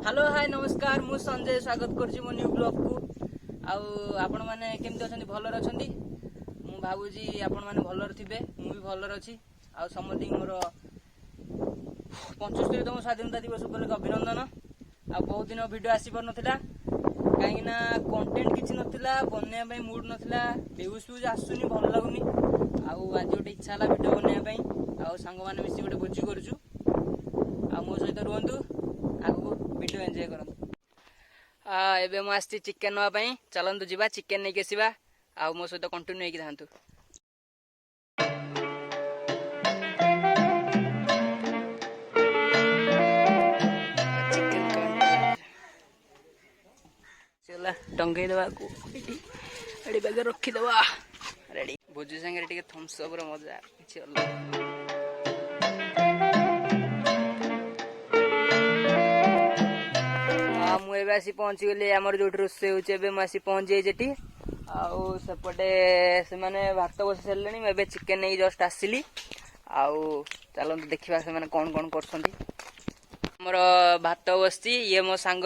Hello hi नमस्कार मु संजय स्वागत करछि मो न्यू ब्लॉग को आपण माने केमति अछंती भलर अछंती मु भाबुजी आपण माने भलर थिबे मु भी भलर अछि आ समथि मोर 75तम स्वाधीनता दिवस उपलक्षे अभिनंदन आ बहुत दिन वीडियो आसी पर नथिला काहे ना कंटेंट किछि नथिला बनने पई मूड नथिला व्यूज व्यूज आसुनी भल लागुनी आ आज गोटे इच्छा ला वीडियो बनने पई आ संग माने मिसी गोटे भोजी करछु आ मो सहित रुहंतु आगु वीडियो एंजॉय करंतु। एबे मु आस्ती चिकन नवा पई चलंतु जिबा चिकन नै केसिबा आ मो सहित कंटिन्यू हेकि थांतु। चिकन चला टंगई दवा को एडी बैग रखी दवा रेडी भोजी संगे टिके थम्स अप रो मजा किछि अलग। मुझे आसी पहुँची गली आमर जो रोसे होसी पहुँच जाइए आउपटे से भात बस सारे मुझे चिकेन नहीं जस्ट आसली चलते देखा से कौन कौन कर भात बसती ये मो सांग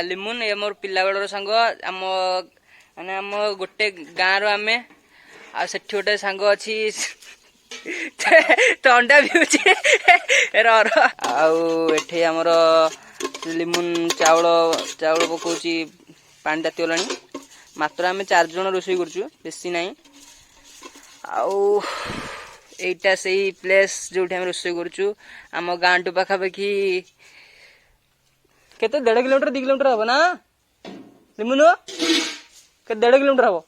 लिमुन ये मोर पिला बेलर सांग आम माने आम गोटे गाँव आम आठ गोटे सांग अच्छी अंडा भी आमर लिमुन चाउल चाउल पकाउची पानी ताती गलानी मात्र आम 4 जन रोषे करछु बेसी नहीं आईटा से प्लेस जो आम रोषे करछु आम गाँ टू पाखापाखि केते 1.5 किलोमीटर 2 किलोमीटर हम ना लिमुन के 1.5 किलोमीटर हम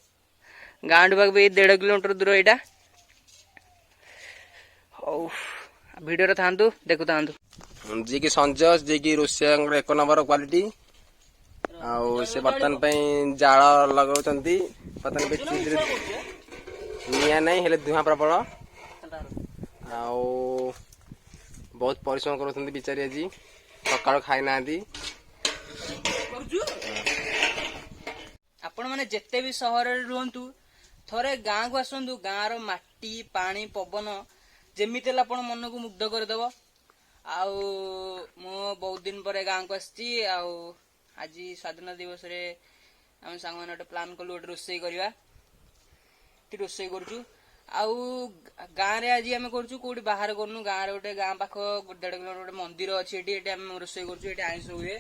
गाँ टू पाखापाखि 1.5 किलोमीटर दूर यहाँ भिडियो था देखु था जी की संजय जी की रोषिया एक नंबर क्वालिटी से बर्तन जाल लगाउछंती बर्तन निया नहीं हेले धुआं प्रबल बहुत परिश्रम करूछंती बिचारी जी सकाळ खाई नांती आपण माने जेते भी शहर रे रहंतु थरे गाँ को आसंतु गाँ रो माटी पानी पवन जेमिते आपण मन को मुग्ध कर देबो मु बहुत दिन पर गाँ को आसी आज स्वाधीनता दिवस रे हम सांग माने गोटे प्लान कलु गोटे रोषे करवा रोषे करूँ गाँ रे आज आम करूँ कौटी बाहर करनु गाँ रे गोटे गाँ पाख 1.5 किलोमीटर गोटे मंदिर अच्छी ये आम रोषे करूँ आइंस हुए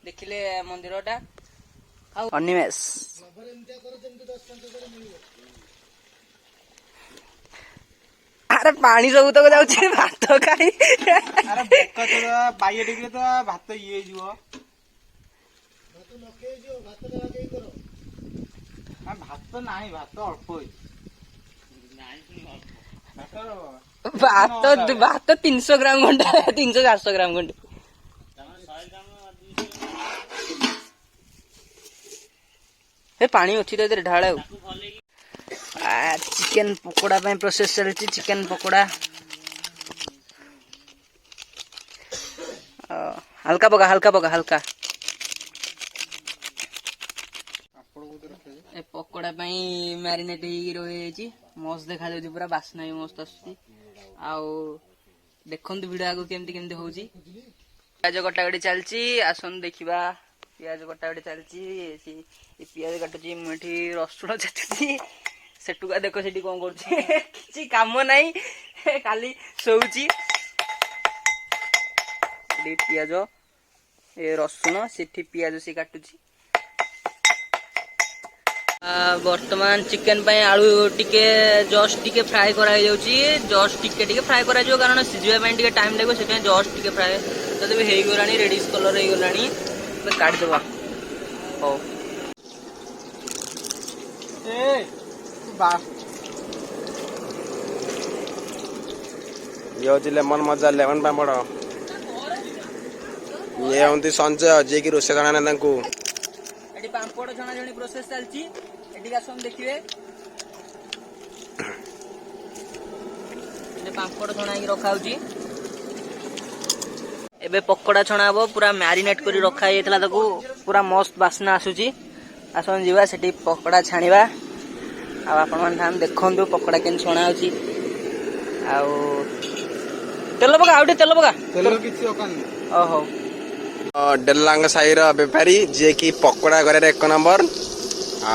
देखिले मंदिरटा अनिमेष अरे पानी सब तक जाउछि भात खाई अरे बक्का तोरा 22 डिग्री तो भात ये जीवो भात नखे जीवो भात लगा के करो आ भात नाही भात अल्प होई भात 300 ग्राम घंटा 300-400 ग्राम घंटा ए पानी अछि त ढाळे चिकेन पकोड़ा पे प्रोसेस चलती चिकेन पकोड़ा हल्का पका हल्का ए पकोड़ा पे मैरिनेट रही मस्त देखा जाउची पूरा बास्ना भी मस्त आसुची देखंतु वीडियो आगो केमती केमती होउची प्याज कटाकटी चलची आसन देखिबा प्याज कटाकटी चलची प्याज काटुची मुठी रसुण छेचुची सेटुका देखो सेठी कौन कर काम नहीं खाली सोची पियाज ए रसुण सेठी पियाज से काटुची वर्तमान चिकेन पे आलू टिके जस्ट टिके फ्राई करा जाउची जस्ट टिके फ्राई करा जो कारण सिझिबा पे टिके टाइम लागो से जस्ट टिके फ्राई तबे हे गलानी रेडिश कलर हे गलानी काट देबा हो ये होची लेमन मजा लेमन पापड़ ये होंती संजय जे की रोषे जाना ना एटी पापड़ छणा जणी प्रोसेस चलची एटी का सम देखिबे एटी पापड़ छणा की रखा होची एबे पकोड़ा छणा हबो पूरा मैरिनेट करी रखा हेतला ताको पूरा मस्त बास्ना आसुची आसन जीवा सेटी पकोड़ा छाणीबा आपण मान थान देखंतु पकोड़ा केन छणा होची ତେଲ ପକା ଆଉ ଟିକେ ତେଲ ପକା। ତେଲ କିଛି ଦରକାର ନାହିଁ। ଓହୋ ଡେଲାଙ୍ଗ ସାହିର ବେପାରୀ ଯିଏକି ପକୋଡ଼ା କରିବାରେ 1 ନମ୍ବର।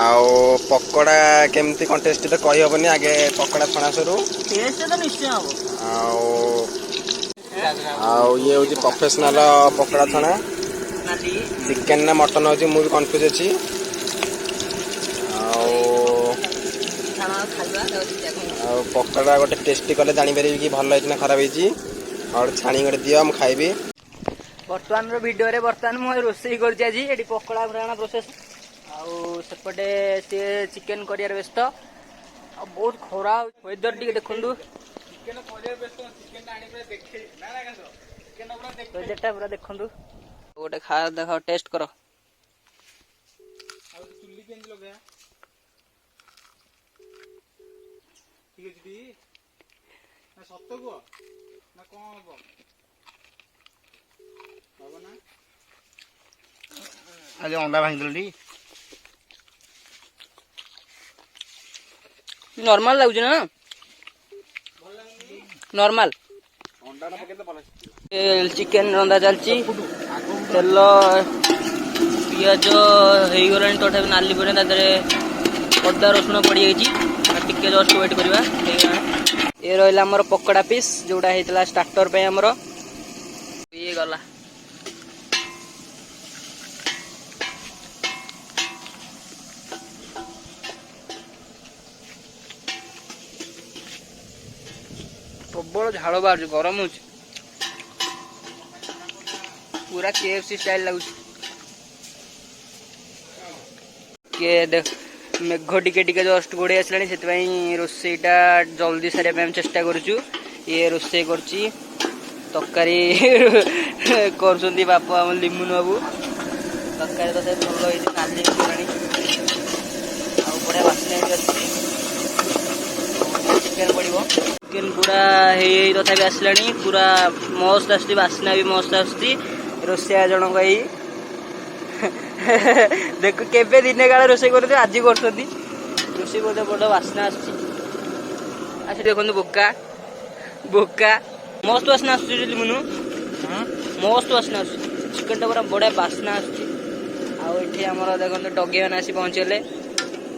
ଆଉ ପକୋଡ଼ା କେମିତି କଣ୍ଟେଷ୍ଟ ତ କହିହେବନି, ଆଗେ ପକୋଡ଼ା ଛଣା ସରୁ। ଟେଷ୍ଟ ତ ନିଶ୍ଚୟ ହବ। ଆଉ ଆଉ ଇଏ ହେଉଛି ପ୍ରଫେସନାଲ ପକୋଡ଼ା ଛଣା। ନାଲି ଚିକେନ ନା ମଟନ ହେଉଛି ମୁଁ ବି କନଫ୍ୟୁଜ୍ ଅଛି। ଆଉ ଛାଣ ଖାଇବା ଆଉ ପକୋଡ଼ା ଗୋଟେ ଟେଷ୍ଟି କଲେ ଜାଣିପାରିବି କି ଭଲ ହେଇଛି ନା ଖରାପ ହେଇଛି। ଆଉ ଗୋଟେ ଛାଣି ଗୋଟେ ଦିଅ ମୁଁ ଖାଇବି। ବର୍ତ୍ତମାନର ଭିଡ଼ିଓରେ ମୁଁ ରୋଷେଇ କରୁଛି ଆଜି। ଏଠି ପକୋଡ଼ା ଫ୍ରାଣ ପ୍ରୋସେସ୍, ଆଉ ସେପଟେ ସିଏ ଚିକେନ କରିବାରେ ବ୍ୟସ୍ତ। ଆଉ ବହୁତ ଖରା ୱେଦର ଟିକେ ଦେଖନ୍ତୁ। ୱେଦରଟା ପୁରା ଦେଖନ୍ତୁ। ଗୋଟେ ଦେଖ ଟେଷ୍ଟ କର। ଆଉ ଚୁଲି କେମିତି ଲଗେଇବା? ଠିକ ଅଛି ଟି? ନା ସତ କୁହ ନା କଣ ହବ? ହବ ନା? ଆଜି ଅଣ୍ଡା ଭାଙ୍ଗିଦେଲୁ ଟି? ନର୍ମାଲ ଲାଗୁଛି ନା? ନର୍ମାଲ। ଚିକେନ ରନ୍ଧା ଚାଲିଛି। ତେଲ ପିଆଜ ହେଇଗଲାଣି ତଥାପି ନାଲି ପରି, ତା ଦେହରେ ଅଦା ରସୁଣ ପଡ଼ିଯାଇଛି। ଟିକେ ଜଷ୍ଟ ୱେଟ୍ କରିବା, ହେଇଗଲାଣି। ଇଏ ରହିଲା ଆମର ପକୋଡ଼ା ପିସ୍, ଯୋଉଟା ହେଇଥିଲା ଷ୍ଟାର୍ଟର ପାଇଁ ଆମର। ଇଏ ଗଲା ପ୍ରବଳ ଝାଳ ବାହାରୁଛି, ଗରମ ହଉଛି ପୁରା KFC ଷ୍ଟାଇଲ ଲାଗୁଛି। ମେଘ ଟିକେ ଟିକେ ଜଷ୍ଟ ଘୋଡ଼େଇ ଆସିଲାଣି, ସେଥିପାଇଁ ରୋଷେଇଟା ଜଲ୍ଦି ସାରିବା ପାଇଁ ଆମେ ଚେଷ୍ଟା କରୁଛୁ। ଇଏ ରୋଷେଇ କରୁଛି, ତରକାରୀ କରୁଛନ୍ତି ବାପା ଆମ ଲିମୁନ ବାବୁ। ତରକାରୀ ତ ଭଲ ହେଇଛି, ନାଲି ହେଇଗଲାଣି ଆଉ ବଢ଼ିଆ ବାସ୍ନା ବି ଆସୁଛି। ଚିକେନ ପଡ଼ିବ, ଚିକେନ ପୁରା ହେଇ ତଥାପି ଆସିଲାଣି, ପୁରା ମସ୍ତ ଆସୁଛି, ବାସ୍ନା ବି ମସ୍ତ ଆସୁଛି। ରୋଷେଇଆ ଜଣଙ୍କ ଏଇ ଦେଖ କେବେ ଦିନେ କାଳେ ରୋଷେଇ କରୁଛନ୍ତି, ଆଜି କରୁଛନ୍ତି ରୋଷେଇ। ବୋଧେ ବଡ଼ ବାସ୍ନା ଆସୁଛି। ଆସି ଦେଖନ୍ତୁ ବୋକା ବୋକା ମସ୍ତ ବାସ୍ନା ଆସୁଛି ଲିମୁନୁ, ମସ୍ତ ବାସ୍ନା ଆସୁଛି। ଚିକେନଟା ପୁରା ବଢ଼ିଆ ବାସ୍ନା ଆସୁଛି। ଆଉ ଏଠି ଆମର ଦେଖନ୍ତୁ ଡଗି ମାନେ ଆସି ପହଞ୍ଚିଗଲେ।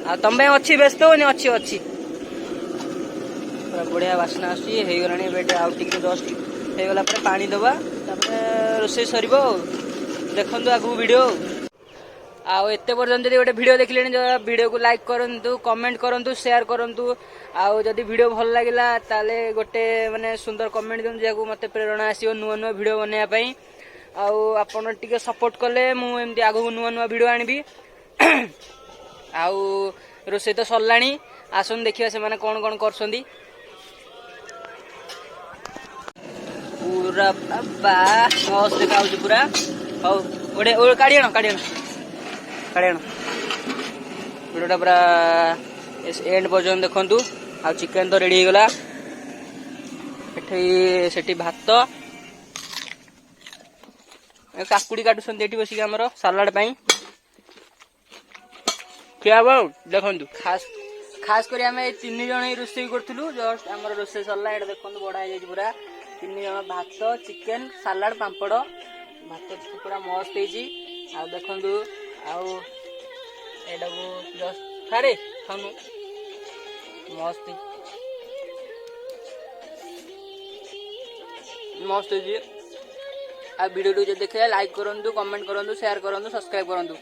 ଆଉ ତମ ପାଇଁ ଅଛି, ବ୍ୟସ୍ତ ହଉନି, ଅଛି ଅଛି। ପୁରା ବଢ଼ିଆ ବାସ୍ନା ଆସୁଛି, ହେଇଗଲାଣି। ଏବେ ଆଉ ଟିକେ ଜଷ୍ଟ ହେଇଗଲା ପରେ ପାଣି ଦେବା, ତାପରେ ରୋଷେଇ ସରିବ। ଆଉ ଦେଖନ୍ତୁ ଆଗକୁ ଭିଡ଼ିଓ। ଆଉ ଏତେ ପର୍ଯ୍ୟନ୍ତ ଯଦି ଗୋଟେ ଭିଡ଼ିଓ ଦେଖିଲେଣି, ଭିଡ଼ିଓକୁ ଲାଇକ୍ କରନ୍ତୁ, କମେଣ୍ଟ କରନ୍ତୁ, ସେୟାର କରନ୍ତୁ। ଆଉ ଯଦି ଭିଡ଼ିଓ ଭଲ ଲାଗିଲା ତାହେଲେ ଗୋଟେ ମାନେ ସୁନ୍ଦର କମେଣ୍ଟ ଦିଅନ୍ତୁ, ଯାହାକୁ ମୋତେ ପ୍ରେରଣା ଆସିବ ନୂଆ ନୂଆ ଭିଡ଼ିଓ ବନେଇବା ପାଇଁ। ଆଉ ଆପଣ ଟିକେ ସପୋର୍ଟ କଲେ ମୁଁ ଏମିତି ଆଗକୁ ନୂଆ ନୂଆ ଭିଡ଼ିଓ ଆଣିବି। ଆଉ ରୋଷେଇ ତ ସରିଲାଣି, ଆସନ୍ତୁ ଦେଖିବା ସେମାନେ କ'ଣ କ'ଣ କରୁଛନ୍ତି। ପୁରା ମସ୍ତ ଦେଖାଯାଉଛି ପୁରା। ହଉ ଗୋଟେ କାଢ଼ି ଆଣ ଭିଡ଼ିଓଟା ପୁରା ଏଣ୍ଡ ପର୍ଯ୍ୟନ୍ତ ଦେଖନ୍ତୁ। ଆଉ ଚିକେନ ତ ରେଡ଼ି ହେଇଗଲା। ସେଠି ଭାତ, କାକୁଡ଼ି କାଟୁଛନ୍ତି ଏଠି ବସିକି ଆମର ସାଲାଡ଼ ପାଇଁ। ଖିଆ ହବ ଆଉ ଦେଖନ୍ତୁ। ଖାସ୍ କରି ଆମେ 3 ଜଣ ହିଁ ରୋଷେଇ କରୁଥିଲୁ। ଜଷ୍ଟ ଆମର ରୋଷେଇ ସରିଲା, ଏଇଟା ଦେଖନ୍ତୁ ବଢ଼ା ହେଇଯାଇଛି ପୁରା। 3 ଜଣ, ଭାତ, ଚିକେନ, ସାଲାଡ଼, ପାମ୍ପଡ଼। ଭାତ ପୁରା ମସ୍ତ ହେଇଛି। ଆଉ ଦେଖନ୍ତୁ, ଆଉ ଏଇଟାକୁ ଜଷ୍ଟ ଖାଉନୁ, ମସ୍ତ ହେଇଛି। ଆଉ ଭିଡ଼ିଓଟିକୁ ଯଦି ଦେଖିଲେ ଲାଇକ୍ କରନ୍ତୁ, କମେଣ୍ଟ କରନ୍ତୁ, ସେୟାର କରନ୍ତୁ, ସବସ୍କ୍ରାଇବ୍ କରନ୍ତୁ।